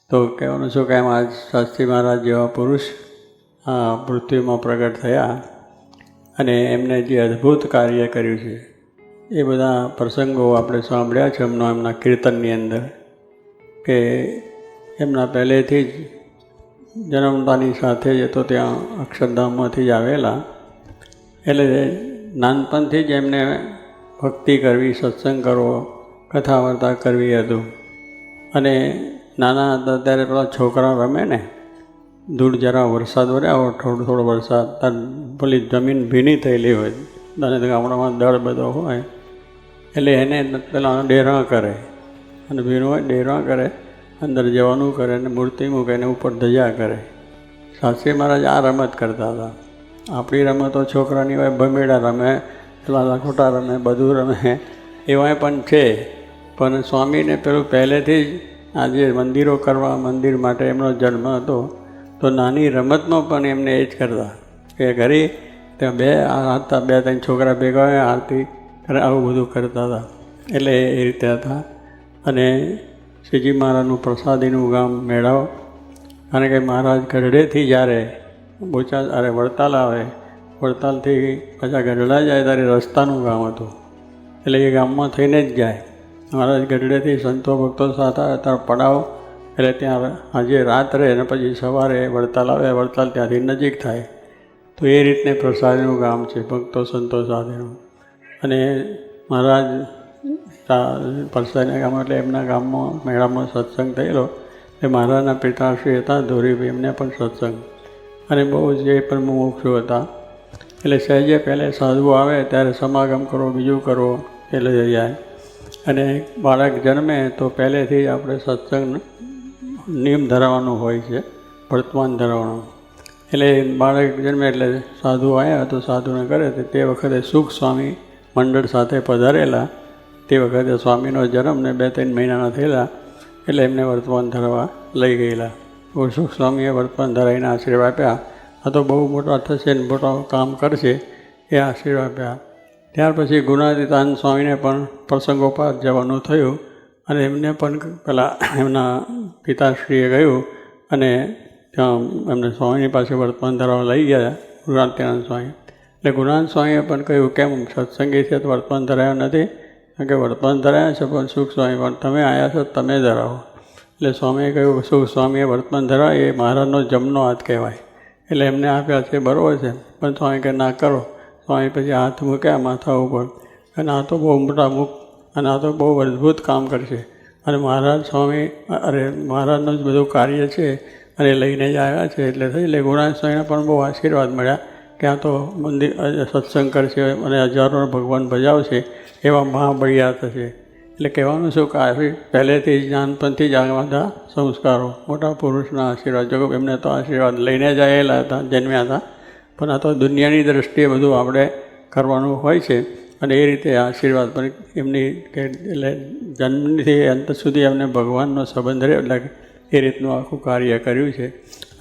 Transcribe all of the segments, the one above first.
તો કહેવાનું છું કે એમ આજ શાસ્ત્રી મહારાજ જેવા પુરુષ પૃથ્વીમાં પ્રગટ થયા અને એમને જે અદ્ભુત કાર્ય કર્યું છે એ બધા પ્રસંગો આપણે સાંભળ્યા છે એમના કીર્તનની અંદર, કે એમના પહેલેથી જ જન્મતાની સાથે જ તો ત્યાં અક્ષરધામમાંથી જ આવેલા, એટલે નાનપણથી જ એમને ભક્તિ કરવી, સત્સંગ કરવો, કથા વાર્તા કરવી હતું. અને નાના હતા ત્યારે પેલા છોકરા રમે ને, ધૂળ જરા વરસાદ વળ્યા હોય, થોડો વરસાદ, ત્યારે પેલી જમીન ભીની થયેલી હોય અને ગામડામાં દળ બધો હોય, એટલે એને પેલા ડેરા કરે અને ભીનું હોય ડેરા કરે, અંદર જવાનું કરે અને મૂર્તિ મૂકે એને ઉપર ધજા કરે. શાસ્ત્રી મહારાજ આ રમત કરતા હતા. આપણી રમતો છોકરાની હોય, ભમેડા રમે, પેલા લખોટા રમે, બધું રમે, એવાય પણ છે. પણ સ્વામીને પેલું પહેલેથી જ આજે મંદિરો કરવા, મંદિર માટે એમનો જન્મ હતો, તો નાની રમતમાં પણ એમને એ જ કરતા કે ઘરે ત્યાં બે ત્રણ છોકરા ભેગા હોય, આરતી કરે, આવું બધું કરતા હતા. એટલે એ રીતે હતા. અને શ્રીજી મહારાજનું પ્રસાદીનું ગામ મેળાવ, કારણ કે મહારાજ ગઢડેથી જ્યારે વડતાલ આવે, વડતાલથી પાછા ગઢડા જાય ત્યારે રસ્તાનું ગામ હતું, એટલે એ ગામમાં થઈને જ જાય. મહારાજ ગઢડેથી સંતો ભક્તો સાથે ત્યાં પડાવ, એટલે ત્યાં આજે રાત રહે અને પછી સવારે વડતાલ આવે. વડતાલ ત્યાંથી નજીક થાય. તો એ રીતને પ્રસાદીનું ગામ છે, ભક્તો સંતો સાથેનું. અને મહારાજ પ્રસાદીના ગામ એટલે એમના ગામમાં મેળામાં સત્સંગ થયેલો. એ મહારાજના પિતાશ્રી હતા ધોરીભાઈ, એમને પણ સત્સંગ, અને બહુ જે પણ મુમુક્ષુ હતા. એટલે સહેજે પહેલે સાધુ આવે ત્યારે સમાગમ કરો, બીજું કરો, એટલે જઈ જાય. અને બાળક જન્મે તો પહેલેથી જ આપણે સત્સંગ નિયમ ધરાવવાનું હોય છે, વર્તમાન ધરાવવાનું. એટલે બાળક જન્મે એટલે સાધુ આવ્યા તો સાધુને કરે. તે વખતે સુખ સ્વામી મંડળ સાથે પધારેલા. તે વખતે સ્વામીનો જન્મ ને 2-3 મહિનાના થયેલા, એટલે એમને વર્તમાન ધરાવવા લઈ ગયેલા. સુખ સ્વામીએ વર્તમાન ધરાવીને આશીર્વાદ આપ્યા. આ તો બહુ મોટા થશે ને મોટા કામ કરશે, એ આશીર્વાદ આપ્યા. ત્યાર પછી ગુણાતીતાન સ્વામીને પણ પ્રસંગોપાત જવાનું થયું, અને એમને પણ પેલા એમના પિતાશ્રીએ કહ્યું અને ત્યાં એમને સ્વામીની પાસે વર્તમાન ધરાવવા લઈ ગયા ગુણાતીતાન સ્વામી. એટલે ગુણાતીતાન સ્વામીએ પણ કહ્યું, કેમ સત્સંગી છે તો વર્તમાન ધરાવ્યા નથી? કારણ કે વર્તમાન ધરાવ્યા છે, પણ સુખ સ્વામી પણ તમે આવ્યા છો તમે ધરાવો. એટલે સ્વામીએ કહ્યું, સુખ સ્વામીએ વર્તમાન ધરાવે એ મહારાજનો જમનો હાથ કહેવાય, એટલે એમને આપ્યા છે બરાબર છે. પણ સ્વામી કે ના કરો. સ્વામી પછી હાથ મૂક્યા માથા ઉપર, અને આ તો બહુ મોટા મુખ, અને આ તો બહુ અદ્ભુત કામ કરશે. અને મહારાજ સ્વામી મહારાજનું જ બધું કાર્ય છે, અને લઈને જ આવ્યા છે. એટલે ગુણાતીતાન સ્વામીને પણ બહુ આશીર્વાદ મળ્યા કે આ તો મંદિર સત્સંગ કરશે અને હજારો ભગવાન ભજાવશે, એવા મહાબળિયા થશે. એટલે કહેવાનું શું કે આવી પહેલેથી જ નાનપણથી જ આ બધા સંસ્કારો મોટા પુરુષના આશીર્વાદ, જો એમને તો આશીર્વાદ લઈને જ આવેલા હતા, જન્મ્યા હતા. પણ આ તો દુનિયાની દ્રષ્ટિએ બધું આપણે કરવાનું હોય છે. અને એ રીતે આશીર્વાદ પણ એમની એટલે જન્મથી અંત સુધી એમને ભગવાનનો સંબંધ રહ્યો, એટલે એ રીતનું આખું કાર્ય કર્યું છે.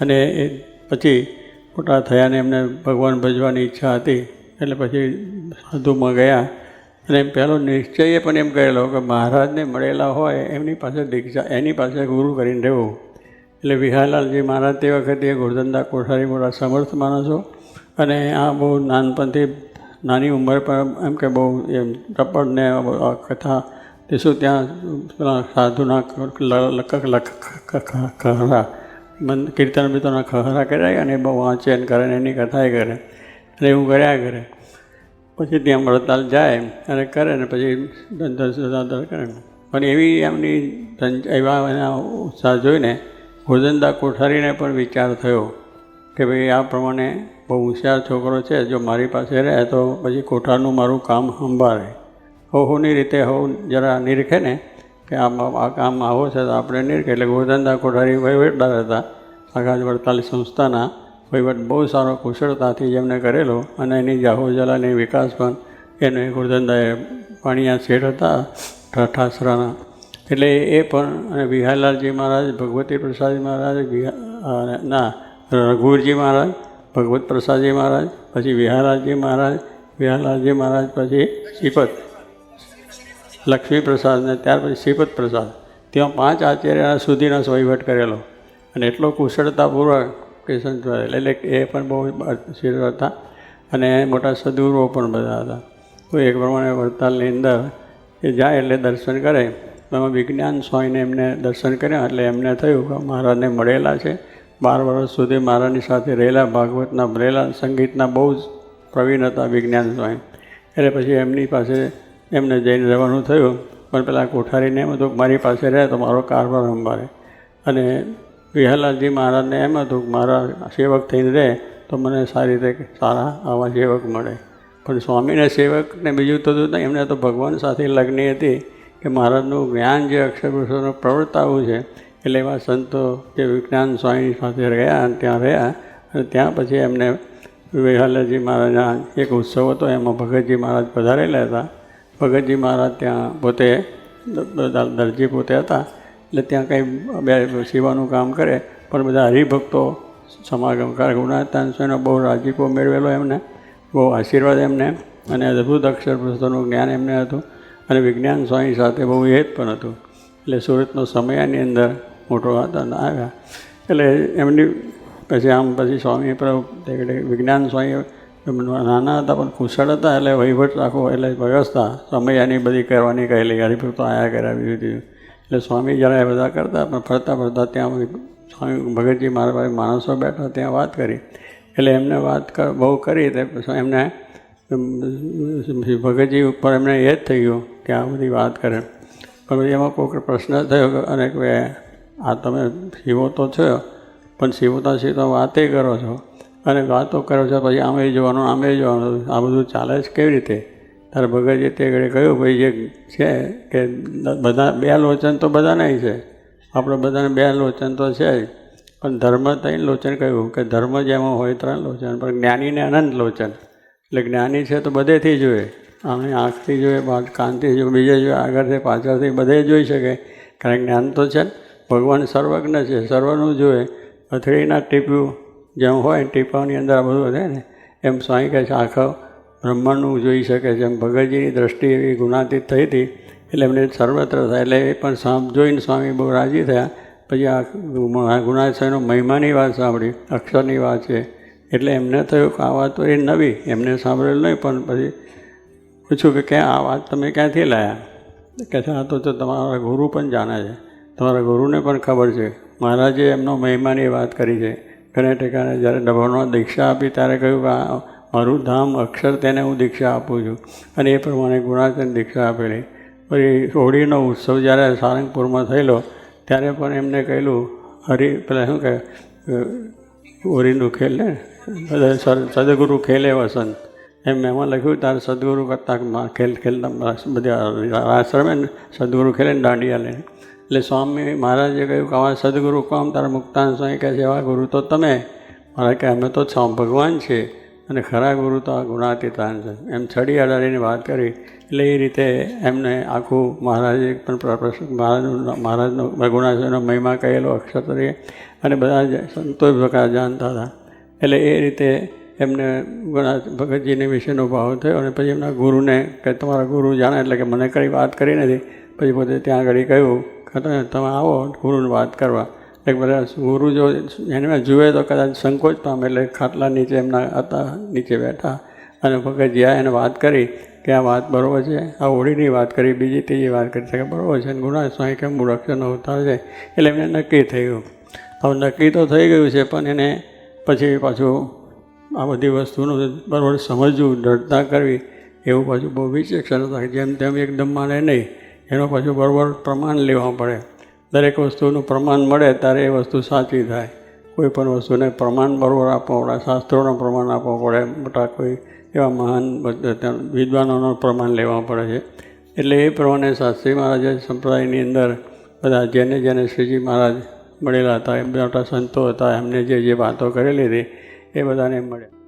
અને એ પછી મોટા થયા ને એમને ભગવાન ભજવાની ઈચ્છા હતી, એટલે પછી સાધુમાં ગયા. અને પહેલો નિશ્ચય પણ એમ કહેલો કે મહારાજને મળેલા હોય એમની પાસે દીક્ષા, એની પાસે ગુરુ કરીને રહેવું. એટલે વિહારલાલજી મહારાજ તે વખતે ગોરધનદાસ કોઠારી મોટા સમર્થ માણસો, અને આ બહુ નાનપણથી નાની ઉંમર પર એમ કે બહુ એમ ટપડ ને કથા તે શું ત્યાં પેલા સાધુના ખહરા કીર્તન બીર્તનના ખહરા કર્યા, અને બહુ વાંચન કરે ને એની કથાએ કરે, અને એવું કર્યા કરે. પછી ત્યાં વડતાલ જાય અને કરે ને પછી ધંધર કરે. પણ એવી એમની એવા એના ઉત્સાહ જોઈને ગોરધનદાસ કોઠારીને પણ વિચાર થયો કે ભાઈ આ પ્રમાણે બહુ હોશિયાર છોકરો છે, જો મારી પાસે રહે તો પછી કોઠારનું મારું કામ સંભાળે. હોની રીતે જરા નિરખે ને કે આ કામ આવો છે તો આપણે નિરખે. એટલે ગોરધનદાસ કોઠારી વહીવટદાર હતા આખા વડતાલ સંસ્થાના. વહીવટ બહુ સારો કુશળતાથી જેમને કરેલો, અને એની જાહોજલાની વિકાસ પણ એને ગોરધનદાસે પાણીયા શેઠ હતા ઠાસરાના, એટલે એ પણ. અને વિહારલાલજી મહારાજ, ભગવતી પ્રસાદજી મહારાજ, રઘુવીરજી મહારાજ, ભગવત પ્રસાદજી મહારાજ, પછી વિહારલાલજી મહારાજ પછી શ્રીપદ લક્ષ્મી પ્રસાદ, ને ત્યાર પછી શ્રીપદ પ્રસાદ, ત્યાં 5 આચાર્ય સુધીનો વહીવટ કરેલો અને એટલો કુશળતાપૂર્વક કિશનભાઈ એટલે એ પણ બહુ શિર હતા અને મોટા સદગુરુઓ પણ બધા હતા. તો એક પ્રમાણે વડતાલની અંદર એ જાય એટલે દર્શન કરે. એમાં વિજ્ઞાન સ્વામીને એમને દર્શન કર્યા એટલે એમને થયું કે મહારાજને મળેલા છે, 12 વર્ષ સુધી મહારાજની સાથે રહેલા, ભાગવતના ભરેલા, સંગીતના બહુ જ પ્રવીણ હતા વિજ્ઞાન સ્વામી. એટલે પછી એમની પાસે એમને જઈને રહેવાનું થયું. પણ પેલા કોઠારીને એમ હતું કે મારી પાસે રહે તો મારો કારભાર સંભાળે અને વિહલાલજી મહારાજને એમ હતું કે મારા સેવક થઈને રહે તો મને સારી રીતે સારા આવા સેવક મળે. પણ સ્વામીને સેવકને બીજું તો નહીં, એમને તો ભગવાન સાથે લગ્ન હતી કે મહારાજનું જ્ઞાન જે અક્ષરપુરુષોનું પ્રવર્તાવું છે. એટલે એવા સંતો જે વિજ્ઞાન સ્વામી સાથે રહ્યા અને ત્યાં રહ્યા અને ત્યાં પછી એમને વિહલાલજી મહારાજના એક ઉત્સવ હતો, એમાં ભગતજી મહારાજ પધારેલા હતા. ભગતજી મહારાજ ત્યાં પોતે દરજી પોતે હતા એટલે ત્યાં કંઈ સેવાનું કામ કરે પણ બધા હરિભક્તો સમાગમ કરે. ગુણાતાન સ્વામીનો બહુ રાજીપો મેળવેલો એમને, બહુ આશીર્વાદ એમને અને અદ્ભુત અક્ષરપુરુષોનું જ્ઞાન એમને હતું અને વિજ્ઞાન સ્વામી સાથે બહુ હેત પણ હતું. એટલે સુરતનો સમયની અંદર મોટો હતા આવ્યા એટલે એમની પછી સ્વામી પર વિજ્ઞાન સ્વામી નાના હતા પણ કુશળ હતા એટલે વહીવટ રાખો એટલે વ્યવસ્થા સમયાની બધી કરવાની કહેલી, હરિભક્તો આયા કરાવી હતી. એટલે સ્વામી જ્યારે એ બધા કરતા પણ ફરતા ત્યાં સ્વામી ભગતજી મારા પાસે માણસો બેઠા ત્યાં વાત કરી. એટલે એમને વાત બહુ કરી તે પછી એમને ભગતજી ઉપર એમને એ જ થઈ ગયું કે આ બધી વાત કરે. પણ પછી એમાં કોઈ પ્રશ્ન થયો અને કે આ તમે શિવો તો છો પણ શિવતા શિવતા વાતે કરો છો અને વાતો કરો છો પછી આમે જોવાનું આ બધું ચાલે છે કેવી રીતે? ત્યારે ભગતજી તે ઘડી કહ્યું ભાઈ જે છે કે બધા 2 લોચન તો બધાને છે, આપણે બધાને 2 લોચન તો છે જ પણ ધર્મ 3 લોચન કહ્યું કે ધર્મ જેમાં હોય 3 લોચન પણ જ્ઞાનીને અનંત લોચન. એટલે જ્ઞાની છે તો બધેથી જોઈએ, આમે આંખથી જોઈએ, કાનથી જોઈએ, બીજે જોઈએ, આગળથી પાછળથી બધે જોઈ શકે કારણ જ્ઞાન તો છે. ભગવાન સર્વજ્ઞ છે, સર્વનું જોઈએ. અથડીના ટીપ્યું જેમ હોય ટીપાની અંદર આ બધું રહે ને એમ સ્વામી કહે છે આખો બ્રહ્માંડનું જોઈ શકે છે. એમ ભગતજીની દ્રષ્ટિ એવી ગુણાતીત થઈ હતી એટલે એમને સર્વત્ર થાય એટલે એ પણ જોઈને સ્વામી બહુ રાજી થયા. પછી આ ગુણાતીતનો મહિમાની વાત સાંભળી, અક્ષરની વાત છે એટલે એમને થયું કે આ વાત તો એ નવી એમને સાંભળેલું નહીં. પણ પછી પૂછ્યું કે ક્યાં આ વાત તમે ક્યાંથી લાવ્યા? કે છે આ તો તમારા ગુરુ પણ જાણે છે, તમારા ગુરુને પણ ખબર છે. મહારાજે એમનો મહિમાની વાત કરી છે. ઘણા ઠેકાણે જ્યારે ડભોરમાં દીક્ષા આપી ત્યારે કહ્યું કે મારું ધામ અક્ષર તેને હું દીક્ષા આપું છું અને એ પ્રમાણે ગુણાતીત દીક્ષા આપેલી. પછી હોળીનો ઉત્સવ જ્યારે સારંગપુરમાં થયેલો ત્યારે પણ એમને કહેલું પેલા શું કહે હોળીનું ખેલ ને સદગુરુ ખેલે વસંત એમ એમાં લખ્યું ત્યારે સદગુરુ કરતા ખેલતા બધા આશ્રમે સદગુરુ ખેલે ને દાંડિયા લઈને. એટલે સ્વામી મહારાજે કહ્યું કે આવા સદગુરુ કોમ તારા મુક્તાન સ્વામી કહે છે એવા ગુરુ તો તમે. મારા કે અમે તો ભગવાન છીએ અને ખરા ગુરુ તો આ ગુણાતીતાન છે એમ છડી અડાડીને વાત કરી. એટલે એ રીતે એમને આખું મહારાજે પણ મહારાજનો ગુણાતીતનો મહિમા કહેલો અક્ષર તરીકે અને બધા સંતો પ્રકાર જાણતા હતા. એટલે એ રીતે એમને ભગતજીની વિશેનો ભાવ થયો અને પછી એમના ગુરુને કે તમારા ગુરુ જાણે એટલે કે મને કંઈ વાત કરી નથી. પછી પોતે ત્યાં આગળ કહ્યું તમે આવો ગુરુને વાત કરવા. એટલે બધા ગુરુ જો એને જુએ તો કદાચ સંકોચ પામે એટલે ખાટલા નીચે એમના હતા નીચે બેઠા અને ભગતજી એને વાત કરી કે આ વાત બરાબર છે, આ હોળીની વાત કરી, બીજી ત્રીજી વાત કરી શકે બરાબર છે. અને ગુણા સ્વામી કેમ મૂળક્ષરનો અવતાર છે એટલે એમને નક્કી થઈ ગયું. હવે નક્કી તો થઈ ગયું છે પણ એને પછી પાછું આ બધી વસ્તુનું બરાબર સમજવું, દૃઢતા કરવી એવું પાછું બહુ વિચક્ષણ થાય. જેમ તેમ એકદમ માને નહીં, એનો પાછું બરાબર પ્રમાણ લેવા પડે. દરેક વસ્તુનું પ્રમાણ મળે ત્યારે એ વસ્તુ સાચી થાય. કોઈ પણ વસ્તુને પ્રમાણ બરાબર આપવું પડે, શાસ્ત્રોનું પ્રમાણ આપવું પડે, મોટા કોઈ એવા મહાન વિદ્વાનોનું પ્રમાણ લેવા પડે છે. એટલે એ પ્રમાણે શાસ્ત્રી મહારાજે સંપ્રદાયની અંદર બધા જેને શ્રીજી મહારાજ મળેલા હતા એ મોટા સંતો હતા એમને જે વાતો કરેલી હતી એ બધાને મળ્યા.